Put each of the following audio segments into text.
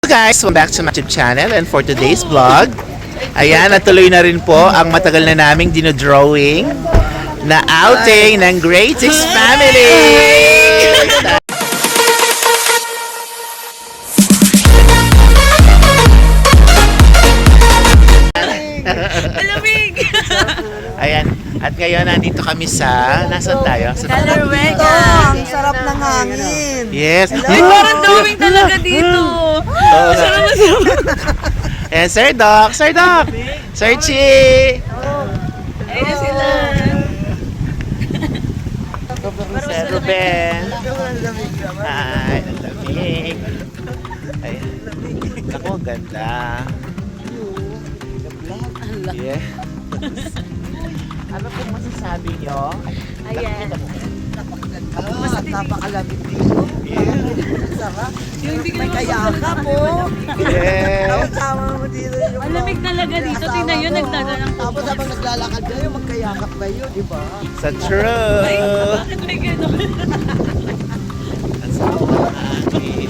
Guys, welcome back to my YouTube channel, and for today's vlog, ayan, natuloy na rin po ang matagal na naming dinodrawing na outing ng Great Six Family! Malamig! Ayan, at ngayon nandito kami sa, nasan tayo? Sa Calorwega! Ang sarap ng hangin. Yes! Ay, parang drawing talaga dito! Oo nga. Ayan, Sir Doc! Sir Doc! Sir Chi! Ayun sila! Sir Ruben! Ay, ang lamig! Ayan. Ako, ang ganda! Yeah. Ano pong masasabi nyo? Ayan. Napakalamig dito. Sarap. May kayaka po. Yeah. Tama mo dito yung Malamig talaga dito. Tingnan yun, nagdadalang po. Tapos habang naglalakad kayo, magkayakap kayo, di ba? Sa true! Bakit may gano'n? Ang sarap ng hangin.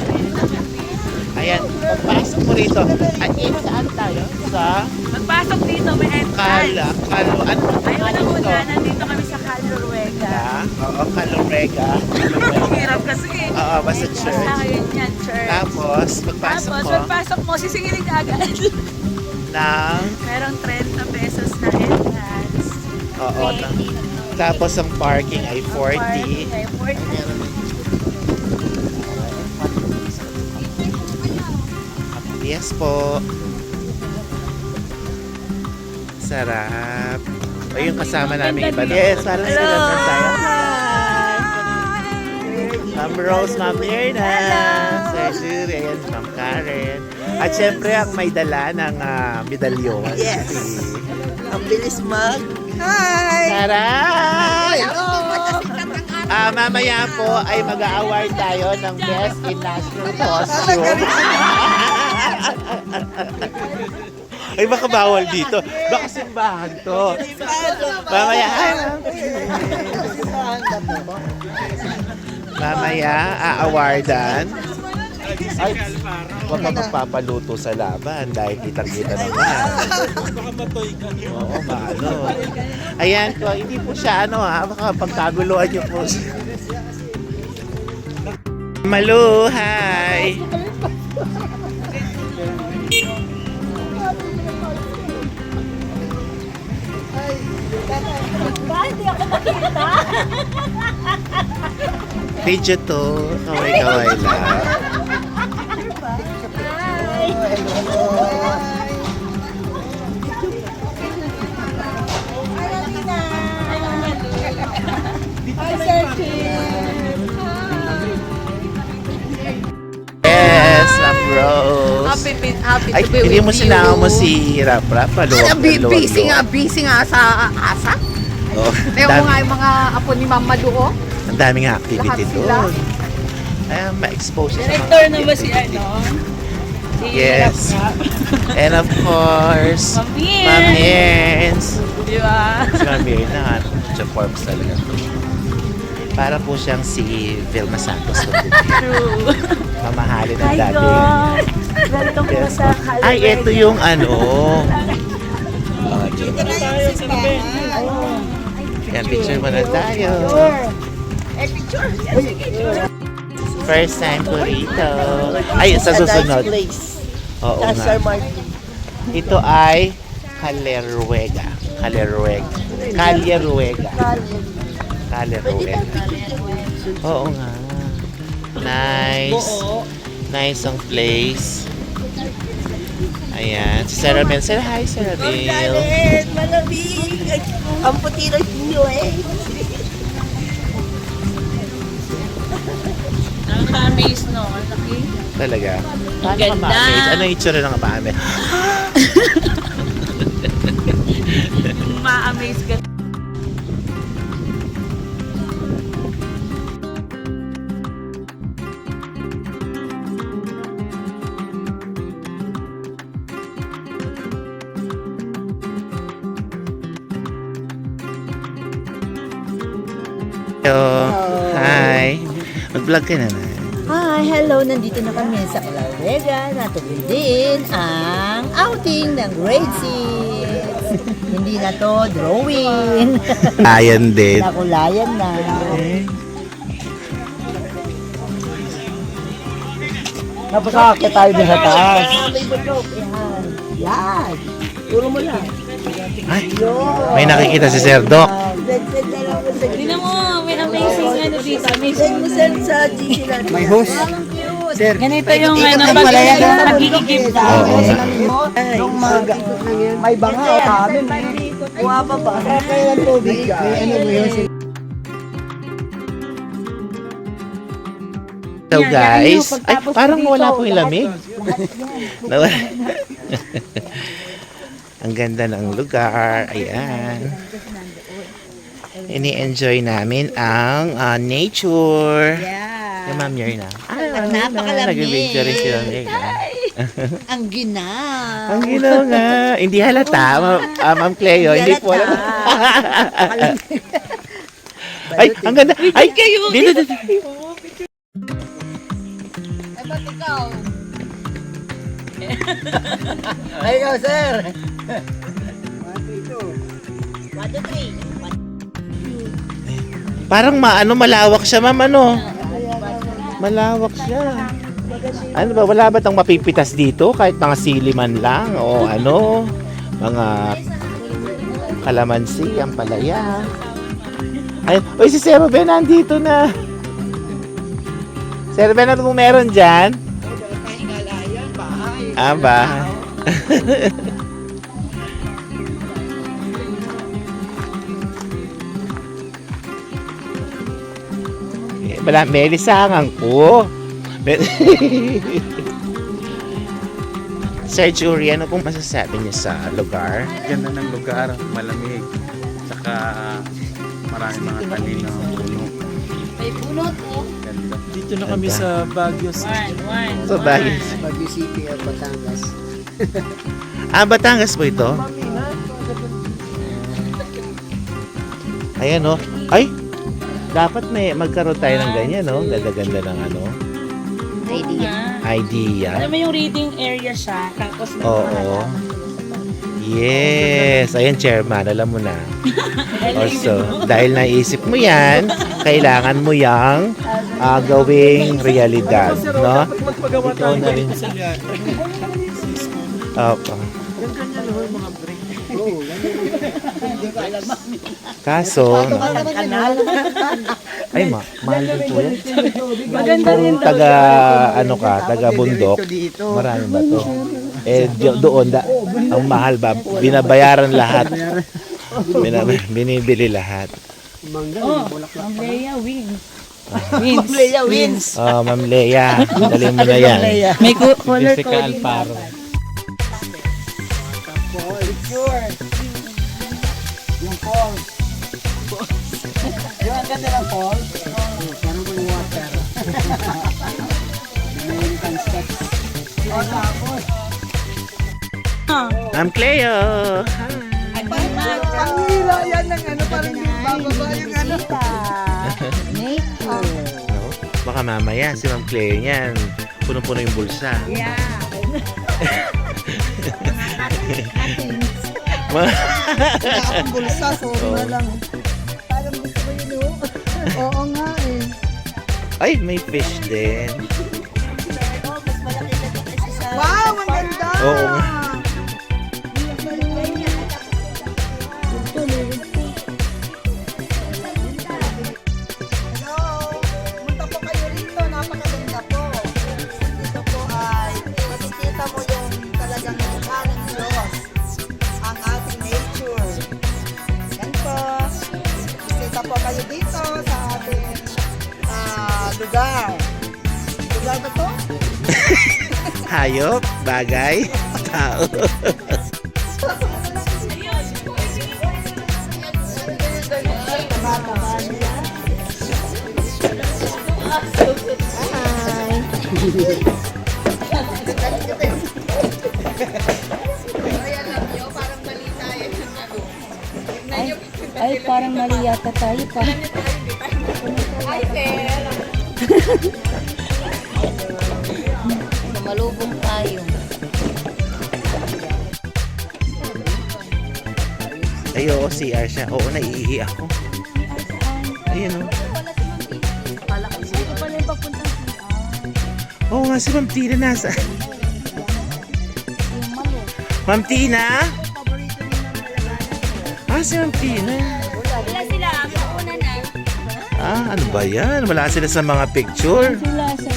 Ayan, pagpasok mo rito. At saan tayo? Sa Magpasok dito, may entrance. ano Ayun pangalan na muna, nito? nandito kami sa Calorwega. Oo, Calorega. Ang hirap kasi eh. Oo, basta Basta church. yun yan, church. Tapos, pagpasok Tapos, mo pagpasok mo, sisingilin ka agad. ng... Merong 30 pesos na entrance. Oo, tapos ang parking ay 40. Ay, 40. Yes po. Sarap. O yung kasama namin iba. Yes, parang Hello. sarap na tayo. Ma'am Rose, Ma'am Erna, Sir Judy, ayan, Ma'am Karen. At syempre ang may dala ng medalyon. Yes. Si Ang bilis mag... Hi! Taray! Mamaya po ay mag-a-award tayo ng Best in National Costume. Ay, baka bawal dito. Baka simbahan to. Mamaya, mamaya, a-awardan. Ay, huwag ka magpapaluto sa laban dahil kitang-kita naman. Oo, maano. Ayan ko, hindi po siya baka pagkaguluhan niyo po siya. Maluhay! Video to, kaway-kaway lang. Yes, Ma'am Rose. Happy Ay, to be hindi with mo you. sinama mo si Rap-Rap. Busy nga sa asa. Oh, Ewan mo nga yung mga apo ni Mama Duo. ang daming activity Lahat sila. doon. Ay, ma-expose siya sa mga Director na ba si activity. Si Yes. And of course, Ma'am Mirns. Ma'am Mirns. Di ba? Si Ma'am Mirns na siya Forbes talaga. Para po siyang si Vilma Santos. True. Mamahalin ng Hi, dati. God. Welcome po Yes. sa Calorwega. Ay, ito yung Yan, picture mo na tayo. First time ko rito. Ay, sa susunod. Oo nga. Sir Martin. Ito ay Calorwega. Calorwega. Oo nga. Nice. Nice ang place. Ayan. Si Sarah Mel. Say hi, Sarah Mel. Malamig! Ang puti ng inyo eh. Nakaka-amaze, no? Ang laki. Talaga. Paano ka Ganda. ma-amaze? Ano yung itsura ng ma-amaze? Ma-amaze ka. Hello. Hi. Mag-vlog ka na na. Hi! Hello! Nandito na kami sa Claveria. Natuloy din ang outing ng grade 6. Hindi na to drawing. Ayan din. Nakulayan na. Tapos akakit tayo din sa taas. Yan. Puro mo lang. Ay, may nakikita si Sir Doc. Send na lang mo sa Tingnan mo, may amazing ano dito. Amazing. Send mo sa GC natin. May host. Sir, Ganito yung ano, Ito pala yan. pag-iigib ka. Oo nga. yung may banga o kamin. Kuha pa ba? Kaya ng tubig. May ano mo yun? So guys, ay parang wala pong lamig. Nawala. Ang ganda ng lugar. Ayan. Ini-enjoy namin ang nature. Yeah. Yung Ma'am Yerna. Napakalamig. Nag-video rin si Ma'am Yerna. Ang ginaw. Ang ginaw nga. Hindi halata, Ma'am Cleo. Hindi po alam. Ay, ang ganda. Ay, kayo. Dito. Ay, ikaw, sir. 1, 2, 3. Parang malawak siya, Ma'am, ano? Malawak siya. Ano ba, wala ba tang mapipitas dito? Kahit mga siliman lang o ano? Mga kalamansi, ang palaya. Ay, uy, si Sir Ben nandito na. Sir Ben, ano kung meron dyan? Ah, ba? May lisangan ko. Sir Jury, ano pong masasabi niyo sa lugar? Ganda ng lugar, malamig. Saka marami mga tanim na puno. May punot oh. Ganda. Dito na kami sa Baguio City. One. So, Baguio. Baguio City at Batangas. Batangas po ito? Ayan o. Ay! Dapat magkaroon tayo ng ganyan, no? Ganda-ganda ng ano. Idea. Alam mo yung reading area siya, tapos may Oo. Yes. Ayan, chairman. Alam mo na. Also, dahil naisip mo yan, kailangan mo yang gawing realidad, no? Magpagawa Ikaw tayo na rin. sa liyan. Opo. Kaso, ay mahal din po yan. Maganda rin Kung taga bundok, marami ba to? Doon, ang mahal ba? Binabayaran lahat. Binibili lahat. Oh, Ma'am Lea wins. Leia wins. Oh, Ma'am Lea, dali mo na yan. May color coding. Yung falls. Yung ang ganda ng falls. Parang may water. American steps. O tapos. Ma'am Cleo. Panghila yan ng ano. Parang yung bababa yung ano. Baka mamaya si Ma'am Cleo yan. Punong-puno yung bulsa. Yeah. Wala akong bulsa. Sorry na lang. Parang gusto ko yun o. Oo nga eh. Ay, may fish din. Mas malaki na dito sa Wow, ang ganda! Oo nga. Hello! Punta po kayo rito. Napakaganda po. Dito po ay makikita mo yung talagang mukha ng Diyos. Ang ating nature. Yan po. Makikita po kayo dito sa ating lugar. Lugar ba to? Hayop, bagay, tao. Ay, parang mali yata tayo pa. Payong. Ay, oo, CR siya. Oo, naiihi ako. Ayun, oh. Dito pala yung papuntang CR. Oo nga, si Ma'am Tina nasa. Yung malo. Ma'am Tina? Ah, si Ma'am Tina. Wala sila. Mauna na. Ah, ano ba yan? Wala sila sa mga picture. Sila sa...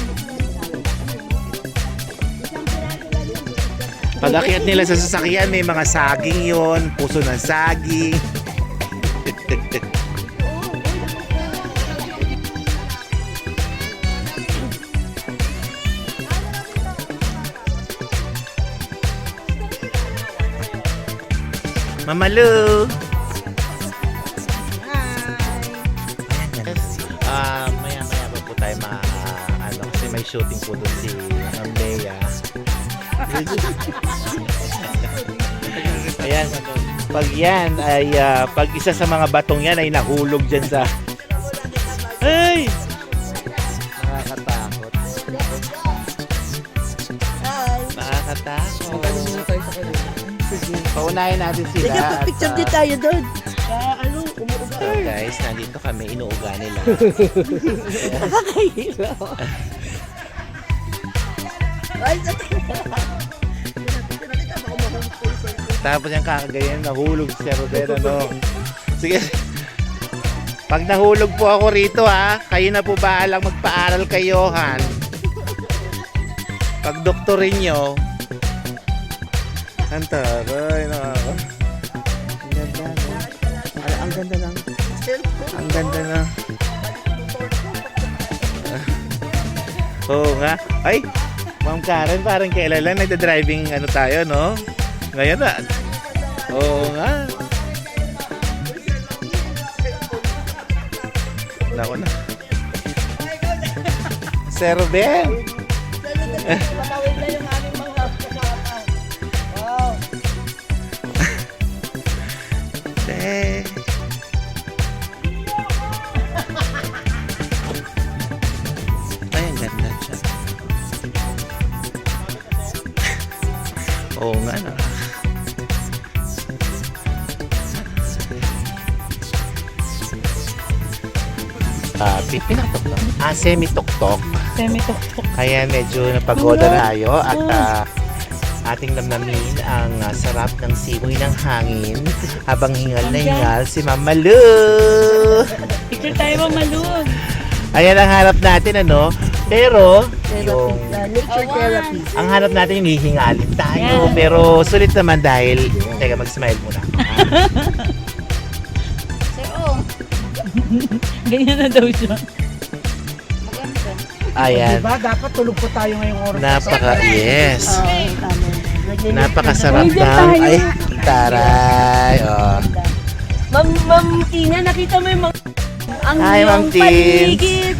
Pag akyat nila sa sasakyan, may mga saging yon, puso ng saging. Mamalu! Maya-maya pa po tayo kasi may shooting po doon si Ma'am Lea. Ayan, pag yan ay pag isa sa mga batong yan ay nahulog dyan sa ay! Nakakatakot. Nakakatakot. Paunahin natin sila. Picture din tayo doon. So guys, nandito kami, inuuga nila. Tapos yung kakaganyan, nahulog si Rodero, no? Sige. Pag nahulog po ako rito, kayo na po bahalang magpaaral kayo, Han. Pag doktorin nyo, ang taray, nakaka. Ang ganda, no? Ang ganda lang. Ang ganda na. Oo nga. Ay, Ma'am Karen, parang kailan lang nagda-driving tayo, no? Ngayon na. Oo nga. Nako na. Sir Ben. Matawid na yung aming mga kasama. Wow. Eh. Ay, ang ganda siya. Oo nga na. Pinatok lang. Semi-tok-tok. Semi-tok-tok. Kaya medyo napagoda tayo at ating namnamin ang sarap ng simoy ng hangin habang hingal na hingal si Mama Lu. Picture tayo, Mamalun. Ayan ang hanap natin, ano? Pero, yung, Nature therapy. ang hanap natin yung hihingalin tayo. Yan. Pero sulit naman dahil, teka, mag-smile muna. Ganyan na daw siya. Ayan. Diba? Dapat tulog po tayo ngayong oras. Yes. Tama. Napakasarap Uy, dyan ng, tayo. ay, taray. Oh. Ma'am Tina, nakita mo yung mga... Ang Hi, Ma'am iyong Tins. paligid.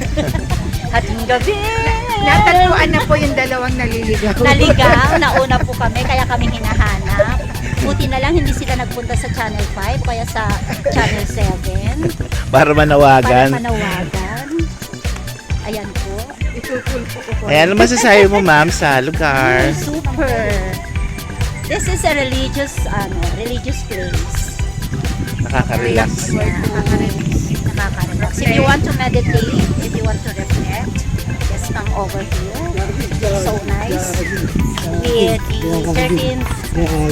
Hating gabi. Natagpuan na po yung dalawang naliligaw. Naligaw, nauna po kami, kaya kami hinahanap. Buti na lang hindi sila nagpunta sa Channel 5, kaya sa Channel 7. Para Para manawagan. manawagan. Ayan po. Ayan, ano masasabi mo, ma'am, sa lugar? Super. This is a religious place. Nakaka-relax. Nakaka-relax. If you want to meditate, if you want to reflect, just come over here. So nice. With the 13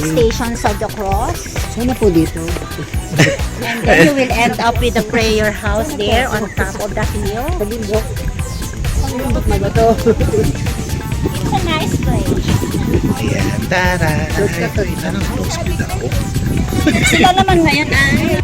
stations of the cross. Sana po dito. And then you will end up with the prayer house there on top of the hill. It's a nice place. Ayan, taray. Sila naman ngayon ay